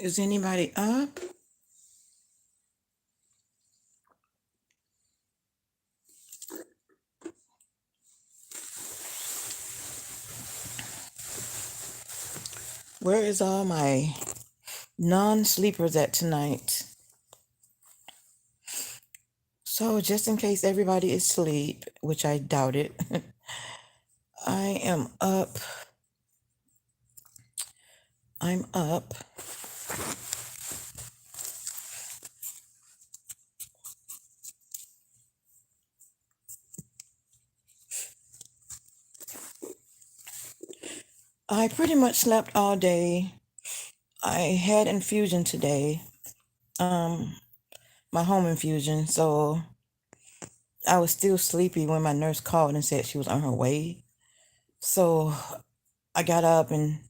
Is anybody up? Where is all my non-sleepers at tonight? So just in case everybody is asleep, which I doubt it, I am up. I'm up. I pretty much slept all day. I had infusion today, um, my home infusion, so I was still sleepy when my nurse called and said she was on her way. So I got up and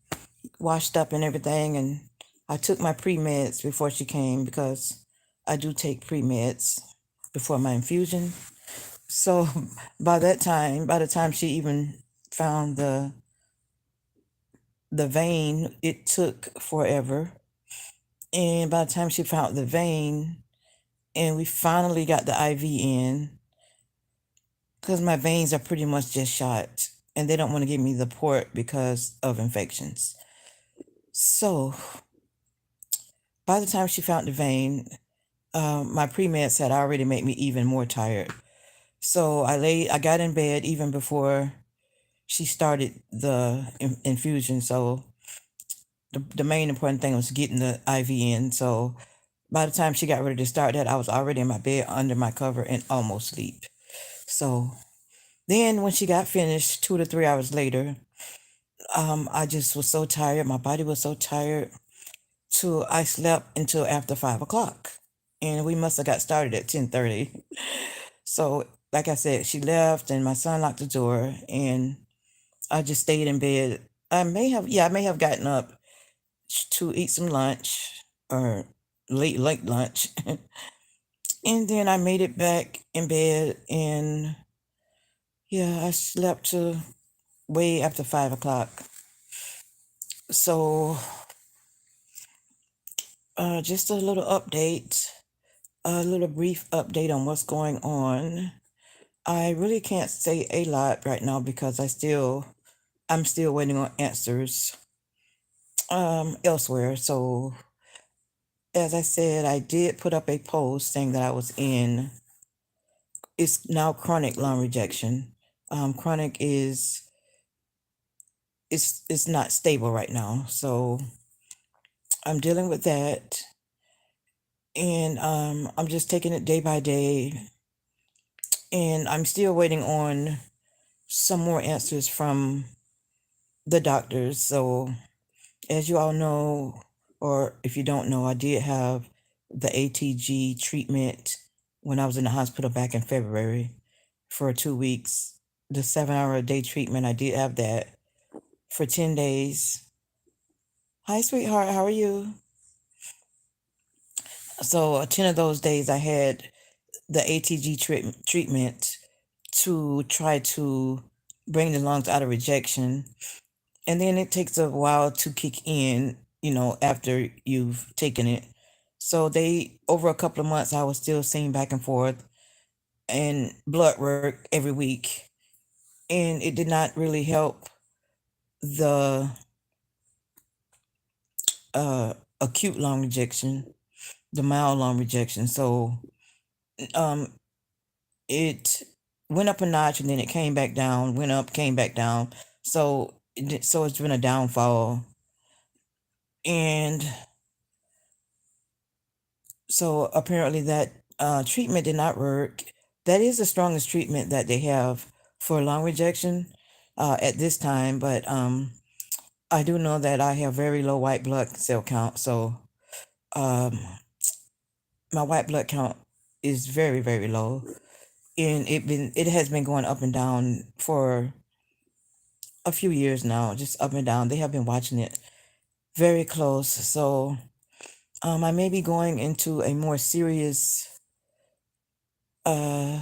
washed up and everything, and I took my pre-meds before she came because I do take pre-meds before my infusion. So by the time she even found the vein, it took forever. And by the time she found the vein and we finally got the IV in, because my veins are pretty much just shot and they don't want to give me the port because of infections. So by the time she found the vein, my pre-meds had already made me even more tired. So I got in bed even before she started the infusion. So the main important thing was getting the IV in. So by the time she got ready to start that, I was already in my bed under my cover and almost asleep. So then when she got finished, 2 to 3 hours later, I just was so tired. My body was so tired. So I slept until after 5 o'clock, and we must have got started at 10:30. So like I said, she left, and my son locked the door, and I just stayed in bed. I may have gotten up to eat some lunch or late lunch, and then I made it back in bed, and yeah, I slept to way after 5 o'clock. So just a little update, a little brief update on what's going on. I really can't say a lot right now because I'm still waiting on answers elsewhere. So as I said, I did put up a post saying that I was in. It's now chronic lung rejection. Chronic is it's not stable right now, so I'm dealing with that, and I'm just taking it day by day, and I'm still waiting on some more answers from the doctors. So as you all know, or if you don't know, I did have the ATG treatment when I was in the hospital back in February for 2 weeks. The 7 hour a day treatment, I did have that for 10 days. Hi, sweetheart, how are you? So, 10 of those days, I had the ATG treatment to try to bring the lungs out of rejection. And then it takes a while to kick in, after you've taken it. So over a couple of months, I was still seeing back and forth and blood work every week. And it did not really help the acute lung rejection, the mild lung rejection. So um, it went up a notch and then it came back down, went up, came back down. So it's been a downfall. And so apparently that treatment did not work. That is the strongest treatment that they have for lung rejection at this time. But I do know that I have very low white blood cell count. So um, my white blood count is very, very low. And it has been going up and down for a few years now, just up and down. They have been watching it very close. So I may be going into a more serious uh,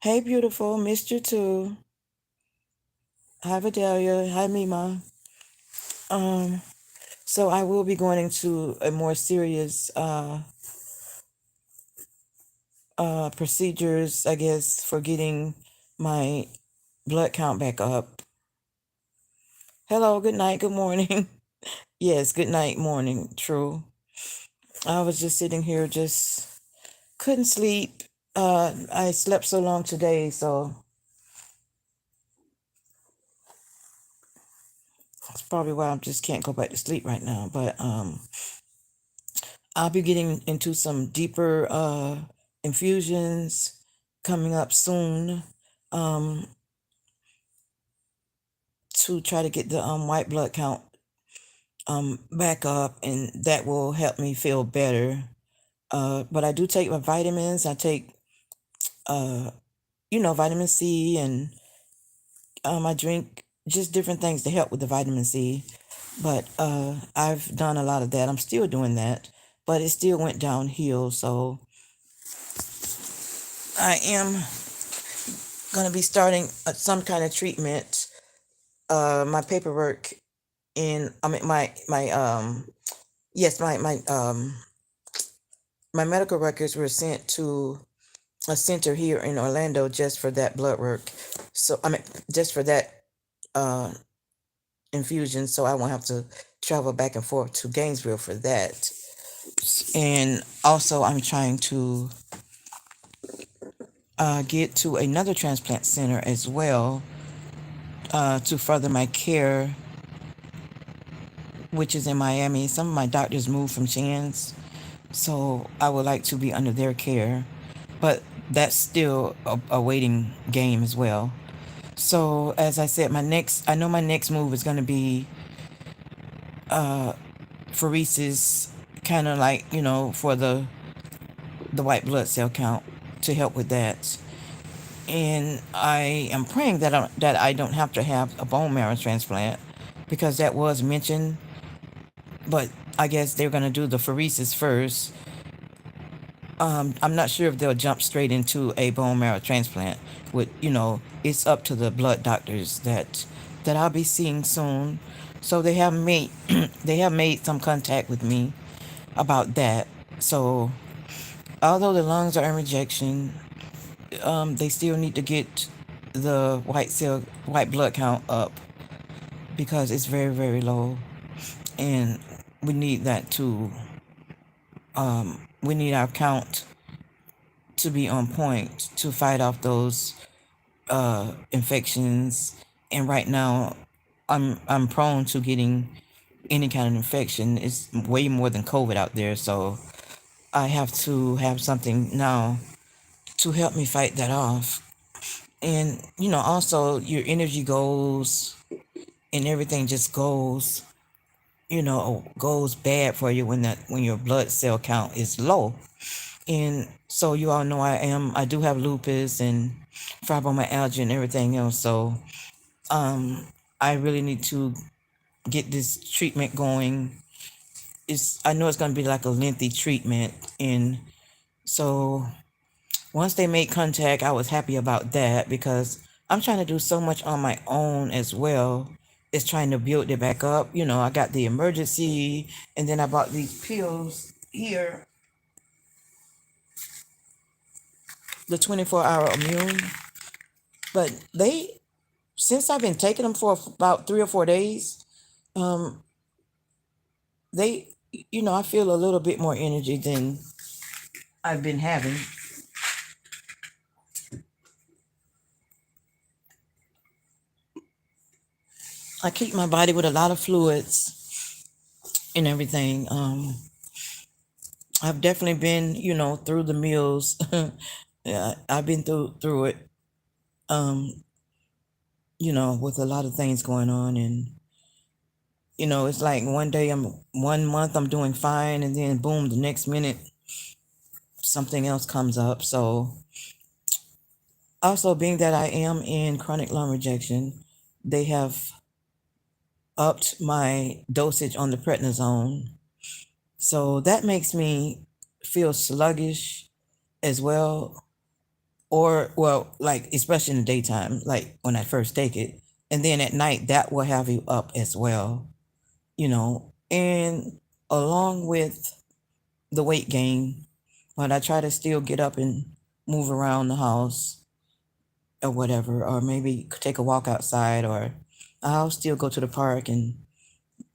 hey, beautiful. Missed you too. Hi, Vidalia. Hi, Mima. So I will be going into a more serious procedures, I guess, for getting my blood count back up. Hello, good night, good morning. Yes, good night, morning, true. I was just sitting here, just couldn't sleep. I slept so long today, so that's probably why I just can't go back to sleep right now. But I'll be getting into some deeper infusions coming up soon um, to try to get the white blood count back up, and that will help me feel better. But I do take my vitamins. I take, uh, vitamin C, and I drink just different things to help with the vitamin C. But I've done a lot of that. I'm still doing that, but it still went downhill. So I am going to be starting some kind of treatment. My paperwork in, I mean, yes, my medical records were sent to a center here in Orlando just for that blood work. So, I mean, just for that uh, infusion. So I won't have to travel back and forth to Gainesville for that. And also, I'm trying to get to another transplant center as well to further my care, which is in Miami. Some of my doctors moved from Chance, so I would like to be under their care, but that's still a waiting game as well. So as I said, I know my next move is going to be phoresis, kind of like for the white blood cell count to help with that. And I am praying that I don't have to have a bone marrow transplant because that was mentioned, but I guess they're going to do the phoresis first. I'm not sure if they'll jump straight into a bone marrow transplant. It's up to the blood doctors that I'll be seeing soon. So they have made they have made some contact with me about that. So although the lungs are in rejection, they still need to get the white blood count up because it's very, very low, and we need that to we need our count to be on point to fight off those infections. And right now, I'm prone to getting any kind of infection. It's way more than COVID out there, so I have to have something now to help me fight that off. And also your energy goes, and everything just goes bad for you when your blood cell count is low. And so you all know I do have lupus and fibromyalgia and everything else. So I really need to get this treatment going. I know it's going to be like a lengthy treatment, and so once they made contact, I was happy about that because I'm trying to do so much on my own as well. It's trying to build it back up. I got the emergency, and then I bought these pills here, the 24-hour immune. But since I've been taking them for about 3 or 4 days, um, they, I feel a little bit more energy than I've been having. I keep my body with a lot of fluids and everything. I've definitely been, through the meals. Yeah, I've been through it. Um, with a lot of things going on, and it's like one month I'm doing fine, and then boom, the next minute something else comes up. So also being that I am in chronic lung rejection, they have upped my dosage on the prednisone. So that makes me feel sluggish as well. Or, well, like, especially in the daytime, like when I first take it. And then at night, that will have you up as well. You know, And along with the weight gain, but I try to still get up and move around the house or whatever, or maybe take a walk outside, or I'll still go to the park and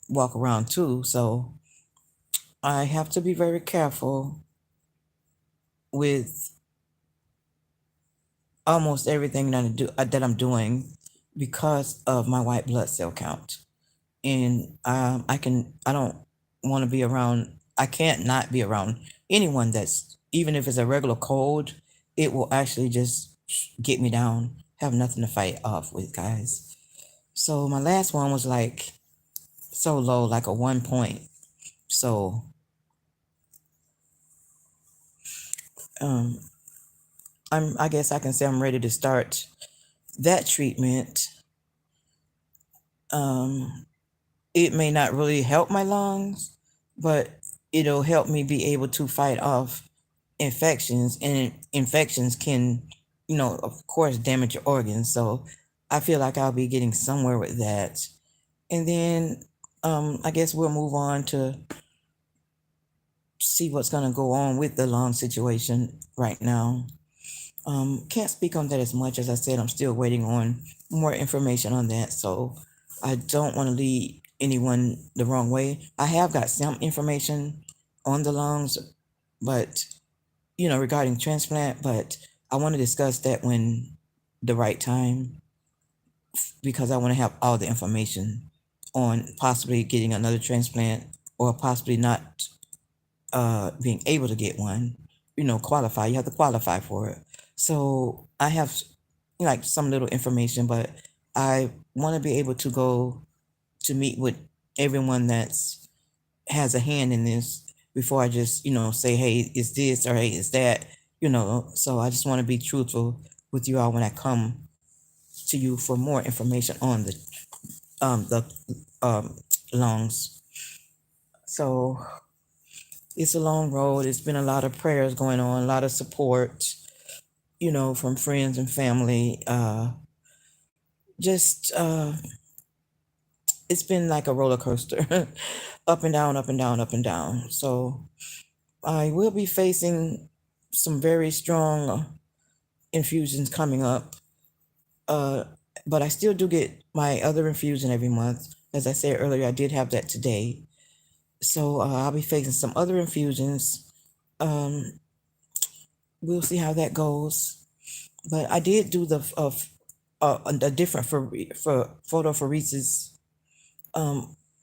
walk around too. So I have to be very careful with almost everything that I'm doing because of my white blood cell count. And I don't want to be around. I can't not be around anyone that's, even if it's a regular cold, it will actually just get me down. Have nothing to fight off with, guys. So my last one was like so low, like a 1 point. So um, I guess I can say I'm ready to start that treatment. Um, it may not really help my lungs, but it'll help me be able to fight off infections, and infections can, of course, damage your organs. So I feel like I'll be getting somewhere with that. And then I guess we'll move on to see what's going to go on with the lung situation right now. Can't speak on that as much. As I said, I'm still waiting on more information on that. So I don't want to lead anyone the wrong way. I have got some information on the lungs, but regarding transplant, but I want to discuss that when the right time, because I want to have all the information on possibly getting another transplant or possibly not being able to get one. Qualify. You have to qualify for it. So I have like some little information, but I want to be able to go to meet with everyone that's has a hand in this before I just, say, hey, it's this, or hey, it's that, So I just want to be truthful with you all when I come to you for more information on the um lungs. So it's a long road. It's been a lot of prayers going on, a lot of support, from friends and family. Just it's been like a roller coaster, up and down, up and down, up and down. So I will be facing some very strong infusions coming up. Uh, but I still do get my other infusion every month. As I said earlier, I did have that today. So I'll be facing some other infusions. Um, we'll see how that goes. But I did do a different for photophoresis.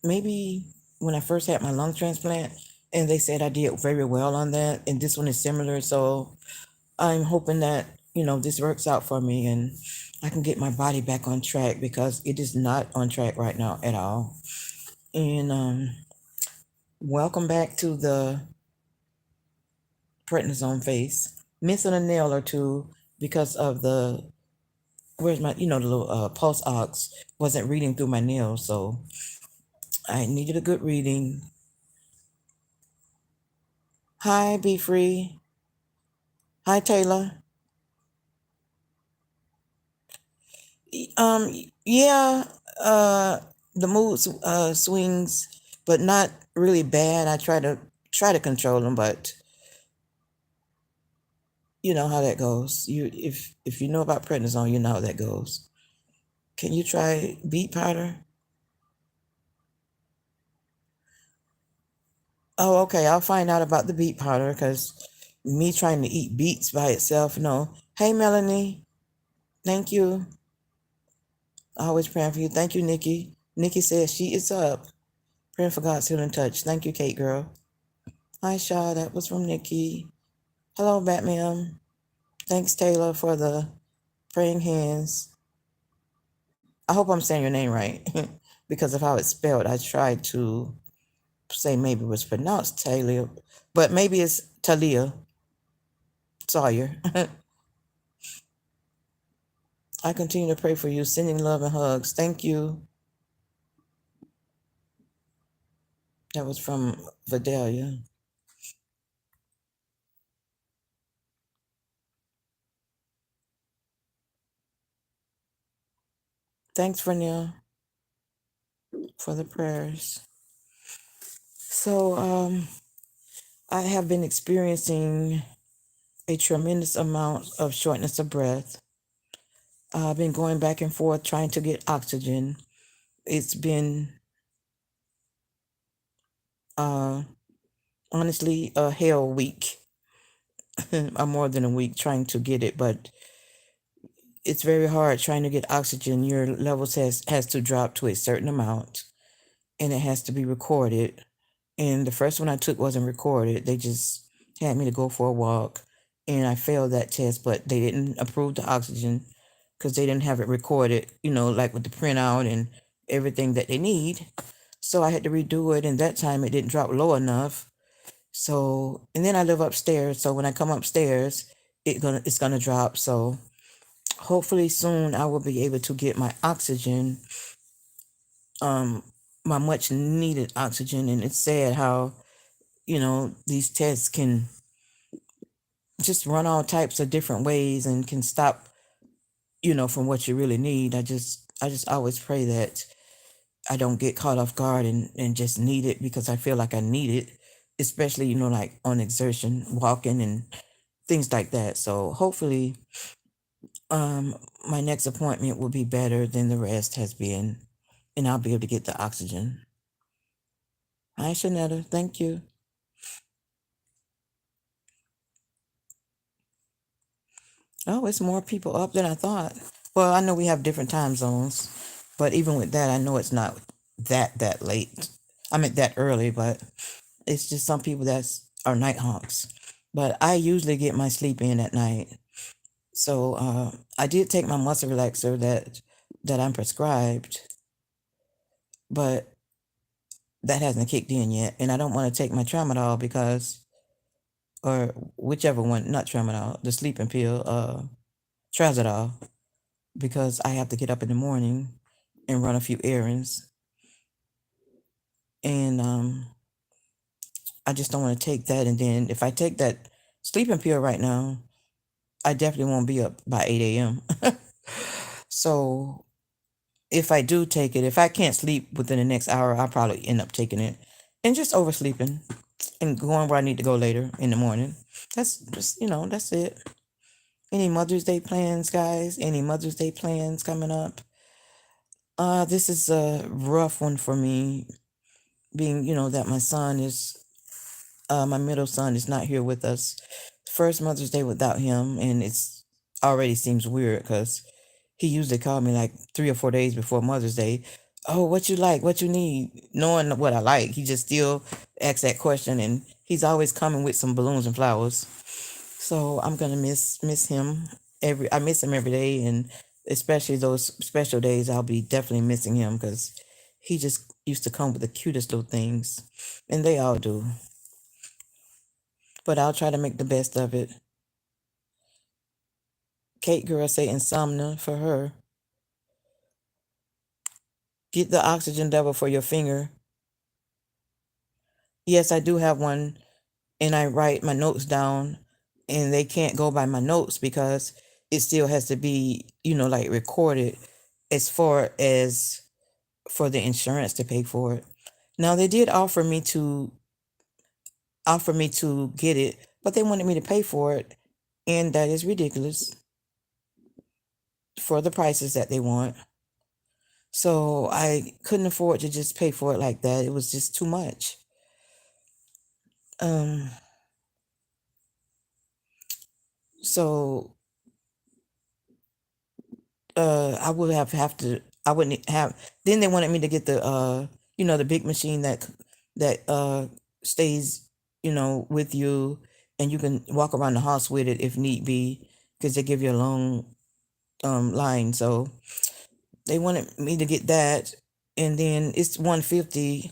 Maybe when I first had my lung transplant, and they said I did very well on that, and this one is similar. So I'm hoping that this works out for me and I can get my body back on track, because it is not on track right now at all. And welcome back to the prednisone phase. Missing a nail or two because of the where's my the little pulse ox wasn't reading through my nails, so I needed a good reading. Hi, Be Free. Hi, Taylor. Yeah, uh, the mood swings, but not really bad. I try to control them, but you know how that goes. If you know about prednisone, you know how that goes. Can you try beet powder? Oh, okay. I'll find out about the beet powder, because me trying to eat beets by itself, no. Hey, Melanie. Thank you. Always praying for you. Thank you, Nikki. Nikki says she is up. Praying for God's healing touch. Thank you, Kate girl. Hi, Shaw. That was from Nikki. Hello, Batman. Thanks, Taylor, for the praying hands. I hope I'm saying your name right, because of how it's spelled. I tried to say maybe it was pronounced Taylor, but maybe it's Talia Sawyer. I continue to pray for you, sending love and hugs. Thank you. That was from Vidalia. Thanks, Vernell, for the prayers. So, I have been experiencing a tremendous amount of shortness of breath. I've been going back and forth trying to get oxygen. It's been uh, honestly a hell week, or more than a week trying to get it, but it's very hard trying to get oxygen. Your levels has to drop to a certain amount, and it has to be recorded. And the first one I took wasn't recorded. They just had me to go for a walk, and I failed that test, but they didn't approve the oxygen because they didn't have it recorded, like with the printout and everything that they need. So I had to redo it, and that time it didn't drop low enough. So, and then I live upstairs, so when I come upstairs, it's gonna drop. So hopefully soon I will be able to get my oxygen, um, my much needed oxygen. And it's sad how these tests can just run all types of different ways and can stop, from what you really need. I just always pray that I don't get caught off guard and just need it because I feel like I need it, especially, like on exertion, walking and things like that. So hopefully, um, my next appointment will be better than the rest has been, and I'll be able to get the oxygen. Hi, Shanetta. Thank you. Oh, it's more people up than I thought. Well, I know we have different time zones, but even with that, I know it's not that late. I mean that early, but it's just some people that's are night hawks. But I usually get my sleep in at night. So I did take my muscle relaxer that I'm prescribed, but that hasn't kicked in yet. And I don't want to take my tramadol because, or whichever one, not tramadol, the sleeping pill, trazodone, because I have to get up in the morning and run a few errands. And I just don't want to take that. And then if I take that sleeping pill right now, I definitely won't be up by 8 a.m. So if I do take it, if I can't sleep within the next hour, I'll probably end up taking it and just oversleeping and going where I need to go later in the morning. That's just, that's it. Any Mother's Day plans, guys? Any Mother's Day plans coming up? This is a rough one for me, being, that my middle son is not here with us. First Mother's Day without him, and it's already seems weird because he usually called me like 3 or 4 days before Mother's Day. Oh, what you like? What you need? Knowing what I like, he just still asks that question, and he's always coming with some balloons and flowers. So I'm gonna miss him I miss him every day, and especially those special days, I'll be definitely missing him because he just used to come with the cutest little things, and they all do. But I'll try to make the best of it. Kate girl say insomnia for her. Get the oxygen level for your finger. Yes, I do have one, and I write my notes down, and they can't go by my notes because it still has to be, like recorded as far as for the insurance to pay for it. Now they did offer me to get it, but they wanted me to pay for it, and that is ridiculous for the prices that they want. So I couldn't afford to just pay for it like that. It was just too much. Um, so I would have to. I wouldn't have. Then they wanted me to get the big machine that stays, with you, and you can walk around the house with it if need be, because they give you a long line. So they wanted me to get that, and then it's 150.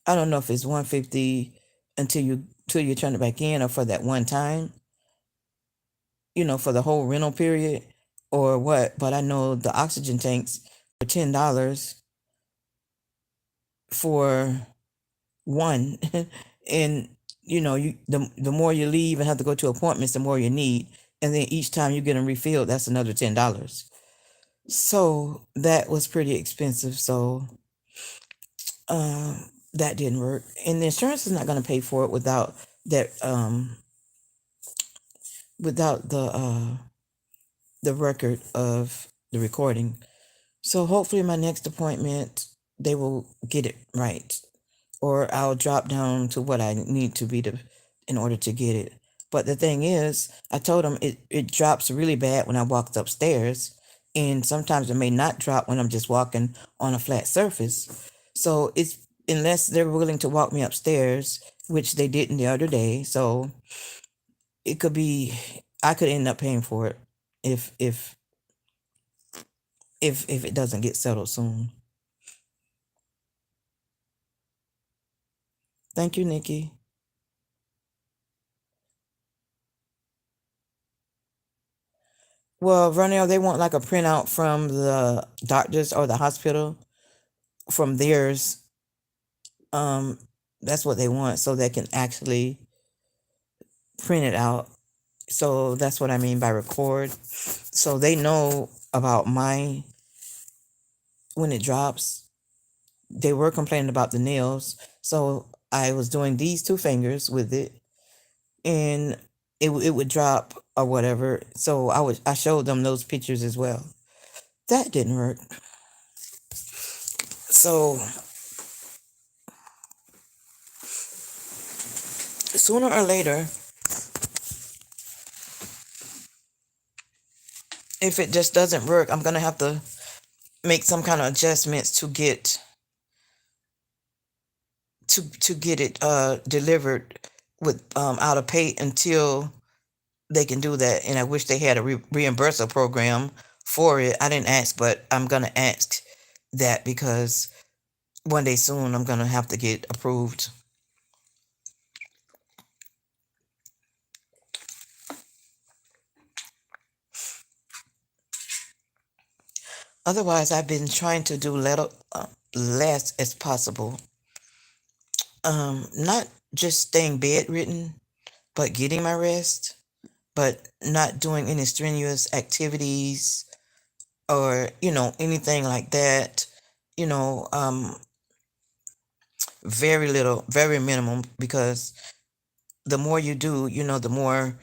I don't know if it's 150 until you turn it back in, or for that one time, for the whole rental period, or what. But I know the oxygen tanks for $10 for one, and the more you leave and have to go to appointments, the more you need, and then each time you get them refilled, that's another $10. So that was pretty expensive. So That didn't work, and the insurance is not going to pay for it without that without the record of the recording. So hopefully my next appointment they will get it right, or I'll drop down to what I need to be to in order to get it. But the thing is, I told them it drops really bad when I walked upstairs, and sometimes it may not drop when I'm just walking on a flat surface. So it's unless they're willing to walk me upstairs, which they didn't the other day. So it could be I could end up paying for it if if if it doesn't get settled soon. Thank you, Nikki. Well, Vernell, they want like a printout from the doctors or the hospital from theirs. Um, that's what they want, so they can actually print it out. So that's what I mean by record. So they know about my when it drops. They were complaining about the nails, so I was doing these two fingers with it, and it would drop or whatever. So I showed them those pictures as well. That didn't work. So sooner or later, if it just doesn't work, I'm gonna have to make some kind of adjustments to get it delivered with out of pay until they can do that. And I wish they had a reimbursement program for it. I didn't ask, but I'm gonna ask that because one day soon I'm gonna have to get approved. Otherwise, I've been trying to do less as possible. Not just staying bedridden, but getting my rest, but not doing any strenuous activities or, anything like that. You know, very little, very minimum, because the more you do, the more,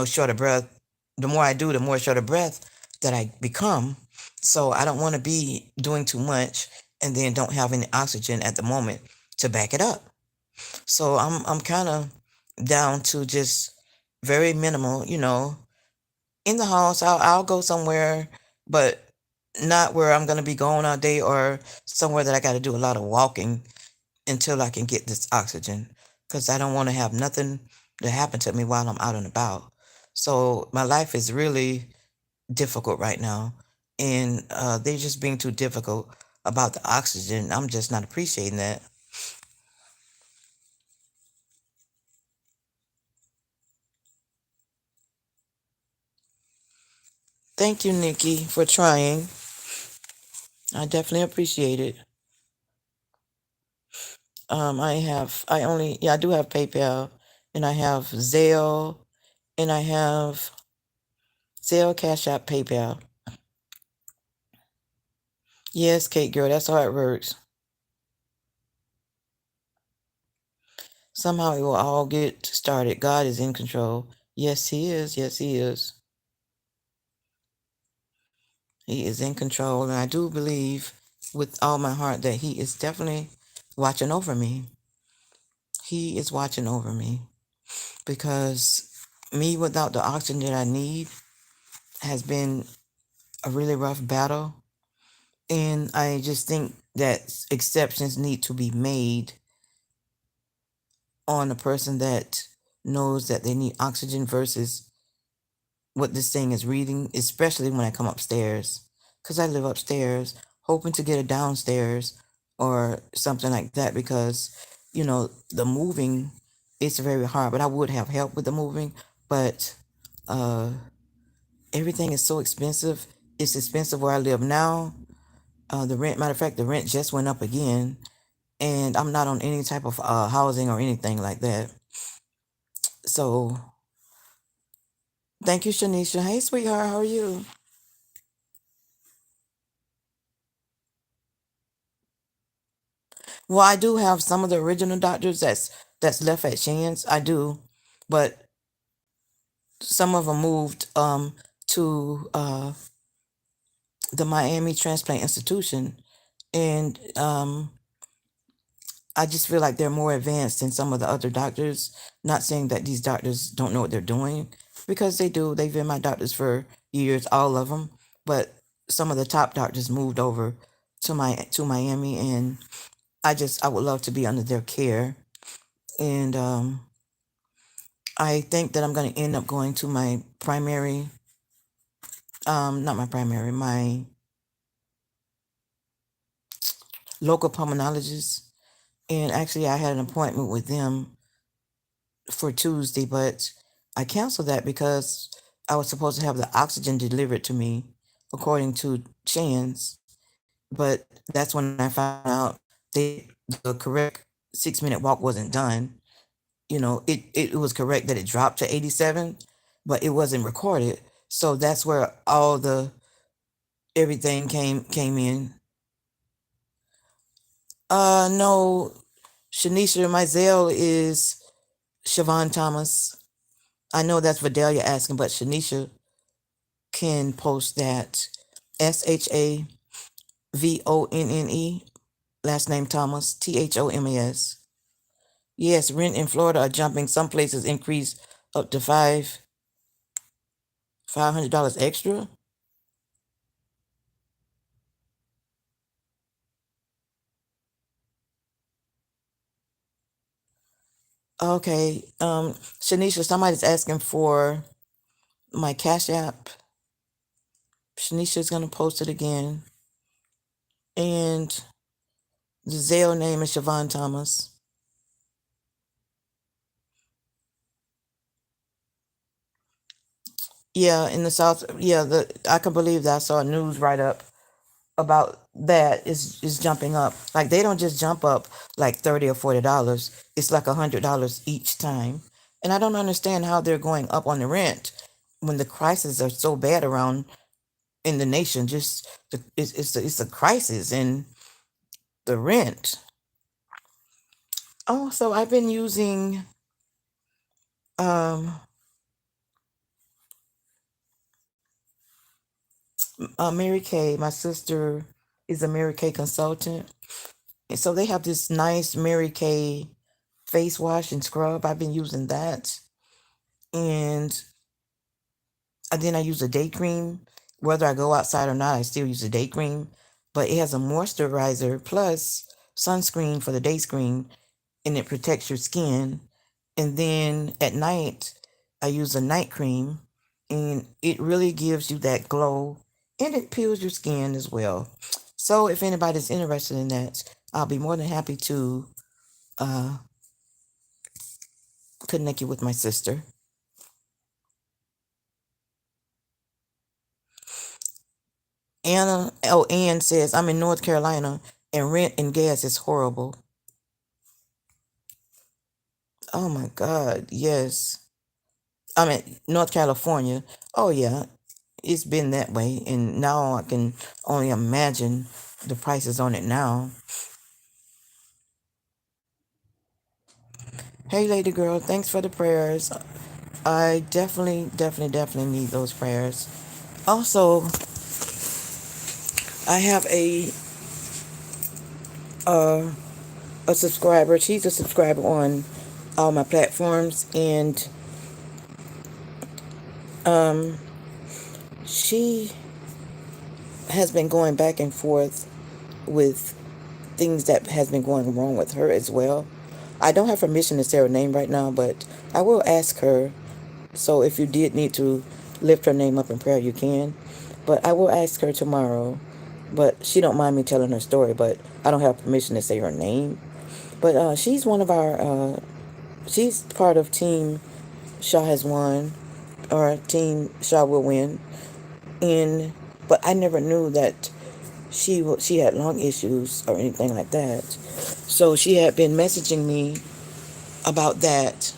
short of breath, the more I do, the more short of breath that I become. So I don't want to be doing too much and then don't have any oxygen at the moment to back it up. So I'm kind of down to just very minimal, in the house. I'll go somewhere, but not where I'm gonna be going all day or somewhere that I got to do a lot of walking until I can get this oxygen, because I don't want to have nothing to happen to me while I'm out and about. So my life is really difficult right now, and they're just being too difficult about the oxygen. I'm just not appreciating that. Thank you, Nikki, for trying. I definitely appreciate it. I do have PayPal, and I have Zelle, and I have Zelle, Cash App, PayPal. Yes, Kate girl, that's how it works. Somehow it will all get started. God is in control. Yes, He is. Yes, He is. He is in control, and I do believe with all my heart that He is definitely watching over me. He is watching over me because me without the oxygen that I need has been a really rough battle. And I just think that exceptions need to be made on a person that knows that they need oxygen versus what this thing is reading, especially when I come upstairs. Because I live upstairs, hoping to get a downstairs or something like that because, the moving, it's very hard. But I would have help with the moving. But uh, everything is so expensive. It's expensive where I live now. The rent, matter of fact, the rent just went up again, and I'm not on any type of housing or anything like that. So, thank you, Shanisha. Hey, sweetheart, how are you? Well, I do have some of the original doctors that's left at Shands. I do, but some of them moved to the Miami Transplant Institution, and I just feel like they're more advanced than some of the other doctors. Not saying that these doctors don't know what they're doing, because they do. They've been my doctors for years, all of them. But some of the top doctors moved over to Miami, and I would love to be under their care. And I think that I'm going to end up going to my primary, not my primary, my local pulmonologist. And actually, I had an appointment with them for Tuesday, but I canceled that because I was supposed to have the oxygen delivered to me according to Chance. But that's when I found out the correct 6 minute walk wasn't done. It was correct that it dropped to 87, but it wasn't recorded. So that's where all the everything came in. No, Shanisha Mizell is Siobhan Thomas. I know that's Vidalia asking, but Shanisha can post that. SHAVONNE, last name Thomas, THOMAS. Yes, rent in Florida are jumping. Some places increase up to $500 extra. Okay. Shanisha, somebody's asking for my Cash App. Shanisha's gonna post it again. And the Zelle name is Siobhan Thomas. Yeah, in the South. Yeah, I can believe that I saw a news write up about that is jumping up. Like they don't just jump up like $30 or $40. It's like $100 each time. And I don't understand how they're going up on the rent when the crises are so bad around in the nation. It's a crisis in the rent. Oh, so I've been using um Mary Kay. My sister is a Mary Kay consultant. And so they have this nice Mary Kay face wash and scrub. I've been using that. And then I use a day cream. Whether I go outside or not, I still use a day cream. But it has a moisturizer plus sunscreen for the day screen, and it protects your skin. And then at night, I use a night cream, and it really gives you that glow, and it peels your skin as well. So if anybody's interested in that, I'll be more than happy to uh, connect you with my sister. Ann says, I'm in North Carolina and rent and gas is horrible. Oh my God, yes. I'm in North California. Oh yeah, it's been that way. And now I can only imagine the prices on it now. Hey, lady girl, thanks for the prayers. I definitely need those prayers. Also, I have uh, a subscriber. She's a subscriber on all my platforms, and um, she has been going back and forth with things that has been going wrong with her as well. I don't have permission to say her name right now, but I will ask her. So if you did need to lift her name up in prayer, you can. But I will ask her tomorrow. But she don't mind me telling her story, but I don't have permission to say her name. But she's one of our, she's part of Team Shaw Has Won, or Team Shaw Will Win. And, but I never knew that she had lung issues or anything like that. So she had been messaging me about that,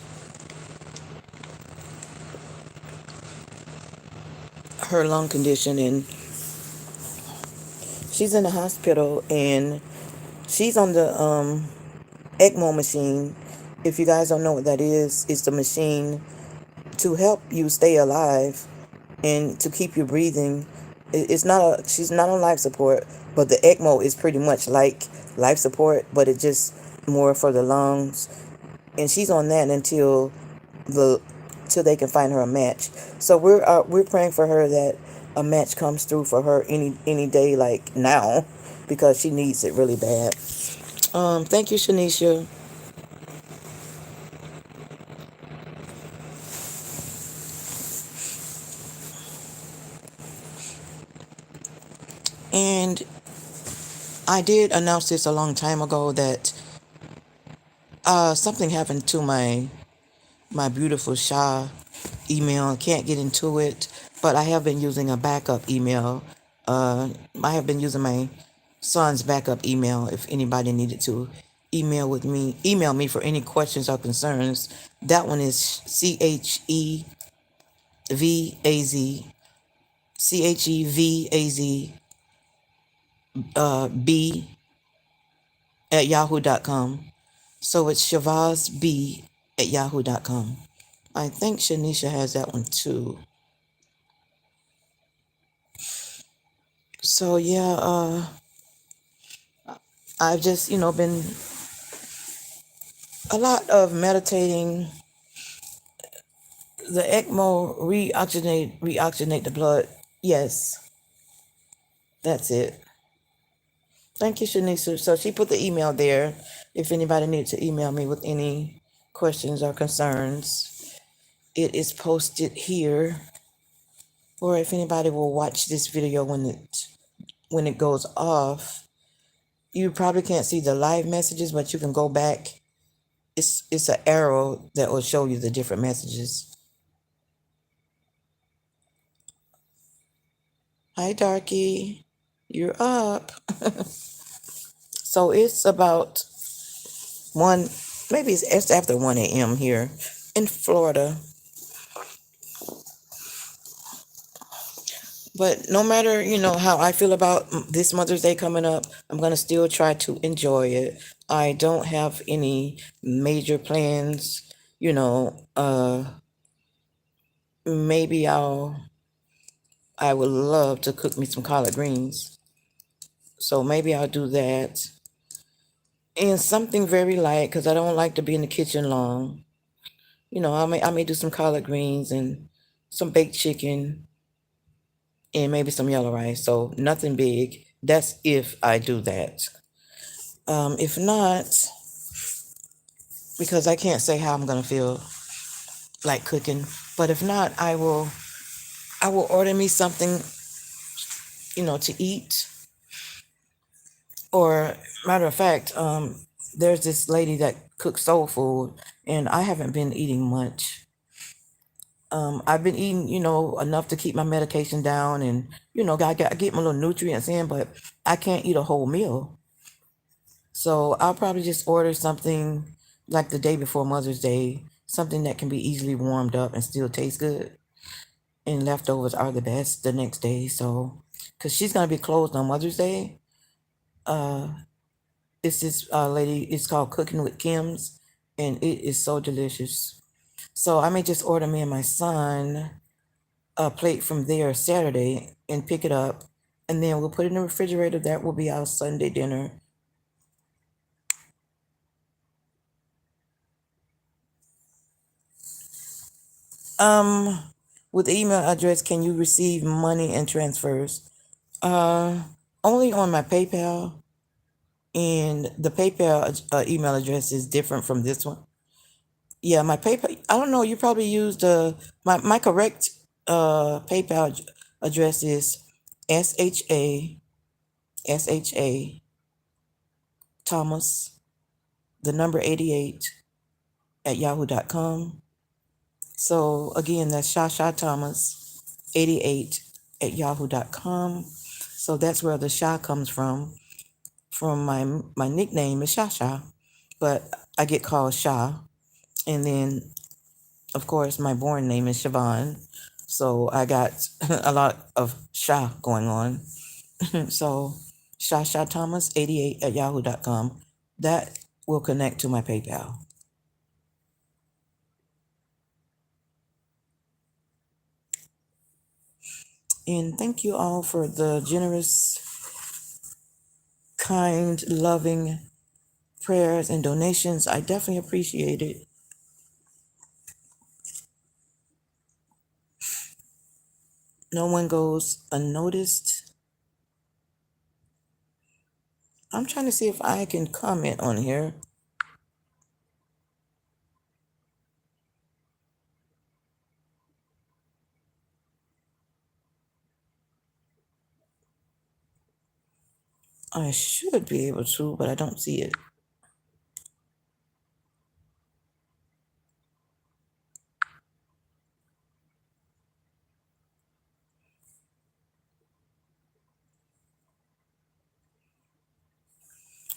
her lung condition, and she's in the hospital, and She's on the ECMO machine. If you guys don't know what that is, it's the machine to help you stay alive and to keep you breathing. It's not a she's not on life support, but the ECMO is pretty much like life support, but it just more for the lungs. And she's on that until the till they can find her a match. So we're praying for her that a match comes through for her any day, like now, because she needs it really bad. Thank you, Shanisha. And I did announce this a long time ago that something happened to my beautiful Sha email. Can't get into it, but I have been using a backup email. I have been using my son's backup email. If anybody needed to email me for any questions or concerns. That one is CHEVAZ CHEVAZ B at yahoo.com. So it's shavazb at yahoo.com. I think Shanisha has that one too. So yeah, I've just, been a lot of meditating. The ECMO reoxygenate the blood. Yes, that's it. Thank you, Shanisha. So she put the email there if anybody needs to email me with any questions or concerns. It is posted here. Or if anybody will watch this video when it goes off, you probably can't see the live messages, but you can go back. It's an arrow that will show you the different messages. Hi, Darky. You're up. So it's about maybe it's after 1 a.m. here in Florida. But no matter, how I feel about this Mother's Day coming up, I'm going to still try to enjoy it. I don't have any major plans, maybe I would love to cook me some collard greens. So maybe I'll do that. And something very light because I don't like to be in the kitchen long. I may do some collard greens and some baked chicken and maybe some yellow rice. So nothing big. That's if I do that. If not, because I can't say how I'm gonna feel like cooking, but if not, I will order me something, to eat. Or matter of fact, there's this lady that cooks soul food, and I haven't been eating much. I've been eating, enough to keep my medication down, and I get my little nutrients in, but I can't eat a whole meal. So I'll probably just order something like the day before Mother's Day, something that can be easily warmed up and still taste good. And leftovers are the best the next day. So, because she's gonna be closed on Mother's Day, uh, it's this lady. It's called Cooking with Kim's, and it is so delicious. So I may just order me and my son a plate from there Saturday and pick it up, and then we'll put it in the refrigerator. That will be our Sunday dinner. Um, with the email address, can you receive money and transfers? Uh, Only on my PayPal, and the PayPal email address is different from this one. Yeah, my PayPal. I don't know. You probably used my correct PayPal address is SHA Thomas the number 88 at yahoo.com. So again, that's Shasha Thomas 88 at yahoo.com. So that's where the Sha comes from. From my nickname is Shasha, but I get called Sha. And then, of course, my born name is Siobhan. So I got a lot of Sha going on. So shashathomas88@yahoo.com. That will connect to my PayPal. And thank you all for the generous, kind, loving prayers and donations. I definitely appreciate it. No one goes unnoticed. I'm trying to see if I can comment on here. I should be able to, but I don't see it.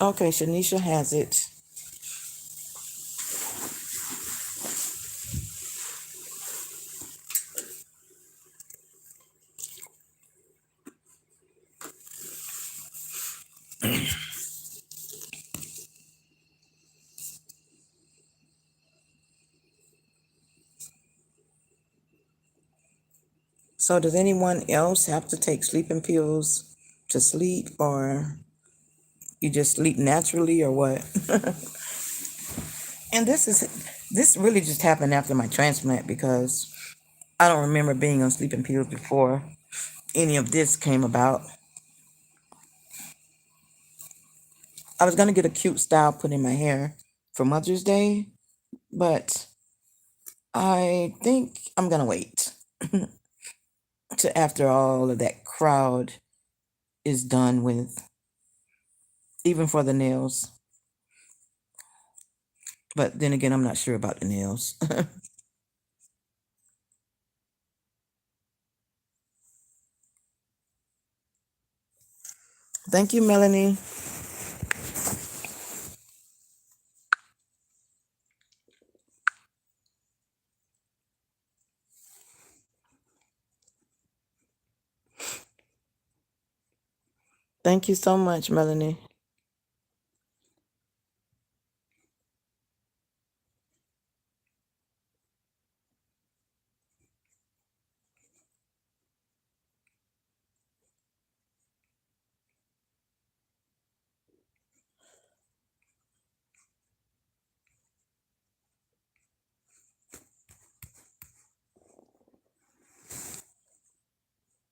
Okay, Shanisha has it. So does anyone else have to take sleeping pills to sleep, or you just sleep naturally, or what? And this really just happened after my transplant, because I don't remember being on sleeping pills before any of this came about. I was gonna get a cute style put in my hair for Mother's Day, but I think I'm gonna wait to after all of that crowd is done with, even for the nails. But then again, I'm not sure about the nails. Thank you, Melanie. Thank you so much, Melanie.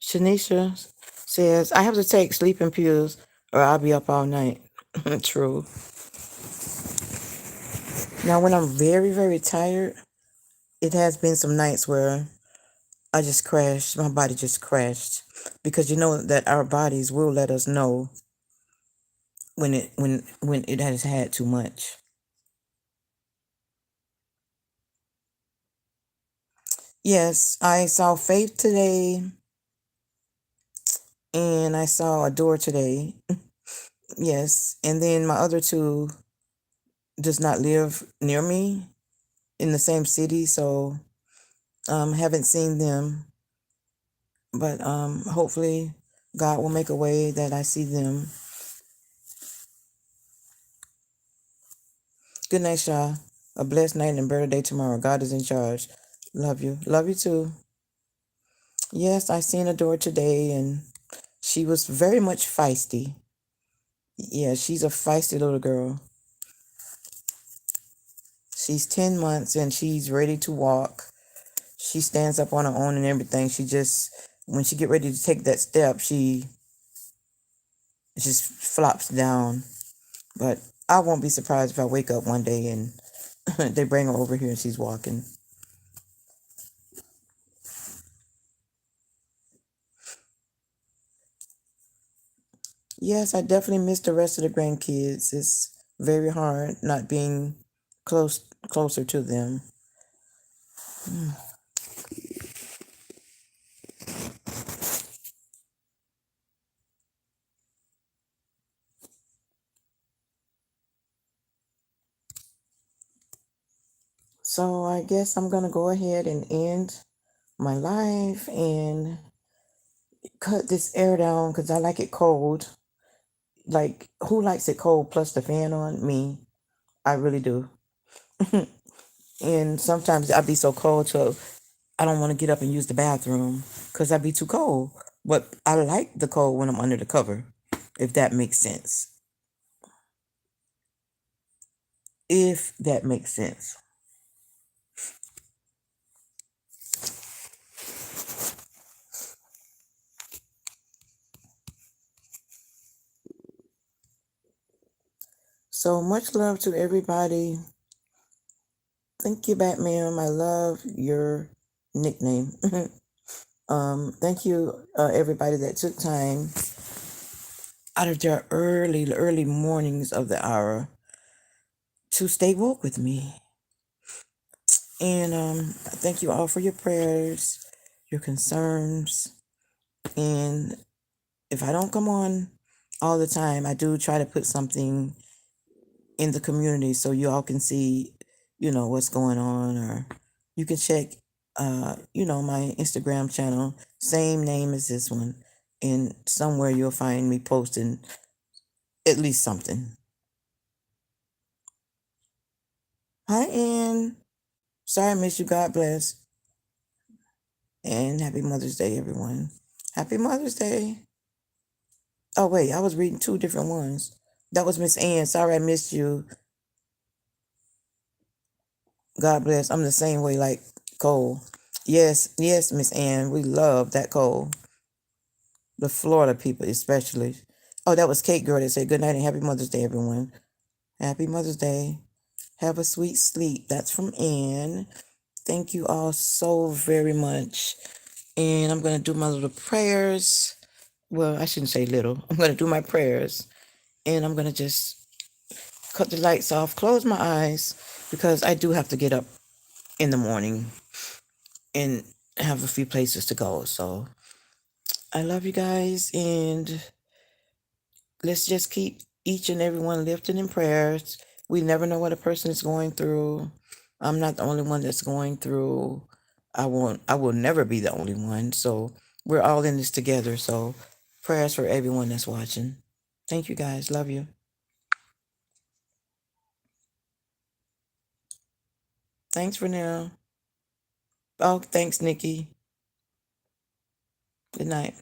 Shanisha says, I have to take sleeping pills or I'll be up all night. True. Now, when I'm very, very tired, it has been some nights where I just crashed. My body just crashed. Because you know that our bodies will let us know when it has had too much. Yes, I saw Faith today and I saw Adore today. Yes. And then my other two does not live near me in the same city, so haven't seen them. But hopefully God will make a way that I see them. Good night, Shaw. A blessed night and a better day tomorrow. God is in charge. Love you. Love you too. Yes, I seen Adore today and she was very much feisty. Yeah, she's a feisty little girl. She's 10 months and she's ready to walk. She stands up on her own and everything. She just, when she get ready to take that step, she just flops down. But I won't be surprised if I wake up one day and they bring her over here and she's walking. Yes, I definitely miss the rest of the grandkids. It's very hard not being closer to them. So I guess I'm gonna go ahead and end my life and cut this air down because I like it cold. Like, who likes it cold plus the fan on? Me. I really do. And sometimes I'd be so cold till I don't want to get up and use the bathroom because I'd be too cold. But I like the cold when I'm under the cover, if that makes sense. If that makes sense. So much love to everybody. Thank you, Batman. I love your nickname. Thank you, everybody that took time out of their early mornings of the hour to stay woke with me. And thank you all for your prayers, your concerns. And if I don't come on all the time, I do try to put something in the community so you all can see, what's going on, or you can check, my Instagram channel, same name as this one, and somewhere you'll find me posting at least something. Hi, Ann. Sorry I missed you. God bless. And happy Mother's Day, everyone. Happy Mother's Day. Oh, wait, I was reading two different ones. That was Miss Ann. Sorry I missed you. God bless. I'm the same way like Cole. Yes, yes, Miss Ann. We love that Cole. The Florida people, especially. Oh, that was Kate Girl that said good night and happy Mother's Day, everyone. Happy Mother's Day. Have a sweet sleep. That's from Ann. Thank you all so very much. And I'm going to do my little prayers. Well, I shouldn't say little. I'm going to do my prayers. And I'm going to just cut the lights off, close my eyes, because I do have to get up in the morning and have a few places to go. So I love you guys, and let's just keep each and every one lifted in prayers. We never know what a person is going through. I'm not the only one that's going through. I will never be the only one. So we're all in this together. So prayers for everyone that's watching. Thank you guys. Love you. Thanks for now. Oh, thanks, Nikki. Good night.